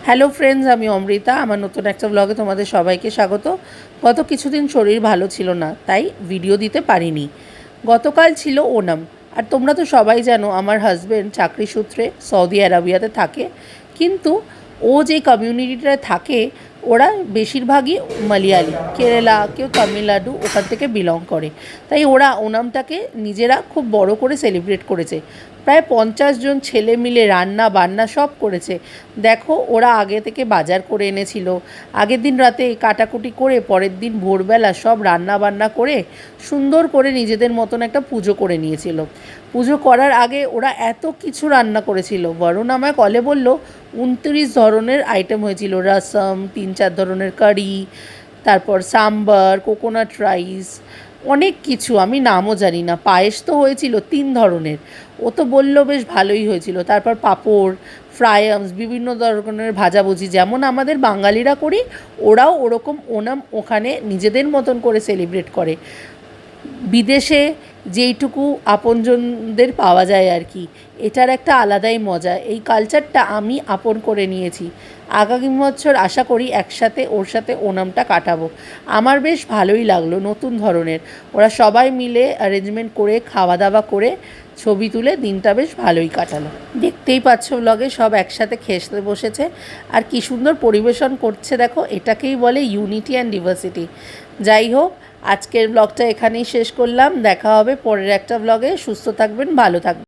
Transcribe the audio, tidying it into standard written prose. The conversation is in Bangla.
হ্যালো ফ্রেন্ডস, আমি অমৃতা। আমার নতুন একটা ব্লগে তোমাদের সবাইকে স্বাগত। গত কিছুদিন শরীর ভালো ছিল না, তাই ভিডিও দিতে পারিনি। গতকাল ছিল ওনাম। আর তোমরা তো সবাই জানো আমার হাজব্যান্ড চাকরি সূত্রে সৌদি আরবিয়াতে থাকে, কিন্তু ও যে কমিউনিটিটায় থাকে ওরা বেশিরভাগই মালয়ালি, কেরালা, কেউ তামিলনাড়ু ওখান থেকে বিলং করে। তাই ওরা ওনামটাকে নিজেরা খুব বড় করে সেলিব্রেট করেছে। প্রায় 50 জন ছেলে মিলে রান্না বান্না সব করেছে। দেখো, ওরা আগে থেকে বাজার করে এনেছিল, আগের দিন রাতে কাটাকুটি করে পরের দিন ভোরবেলা সব রান্না বান্না করে সুন্দর করে নিজেদের মতন একটা পুজো করে নিয়েছিল। পুজো করার আগে ওরা এত কিছু রান্না করেছিল, বরুণ আমায় কলে বলল 29 ধরনের আইটেম হয়েছিল। রসম, 3-4 ধরনের কারি, তারপর সাম্বার, কোকোনাট রাইস, অনেক কিছু, আমি নামও জানি না। পায়েস তো হয়েছিল 3 ধরনের, ও তো বলল বেশ ভালোই হয়েছিল। তারপর পাঁপড়, ফ্রাইস, বিভিন্ন ধরনের ভাজাভুজি, যেমন আমাদের বাঙালিরা করি ওরাও ওরকম ওনাম ওখানে নিজেদের মতন করে সেলিব্রেট করে। বিদেশে যেইটুকু আপনজনদের পাওয়া যায় আর কি, এটার একটা আলাদাই মজা। এই কালচারটা আমি আপন করে নিয়েছি। আগামী বছর আশা করি একসাথে ওর সাথে ওনামটা কাটাবো। আমার বেশ ভালোই লাগলো, নতুন ধরনের। ওরা সবাই মিলে অ্যারেঞ্জমেন্ট করে খাওয়া দাওয়া করে ছবি তুলে দিনটা বেশ ভালোই কাটালো। দেখতেই পাচ্ছ ব্লগে সব একসাথে খেতে বসেছে আর কি সুন্দর পরিবেশন করছে। দেখো, এটাকেই বলে ইউনিটি অ্যান্ড ডিভার্সিটি। যাই হোক, আজকের ব্লগটা এখানেই শেষ করলাম। দেখা হবে পরের একটা ব্লগে। সুস্থ থাকবেন, ভালো থাকবেন।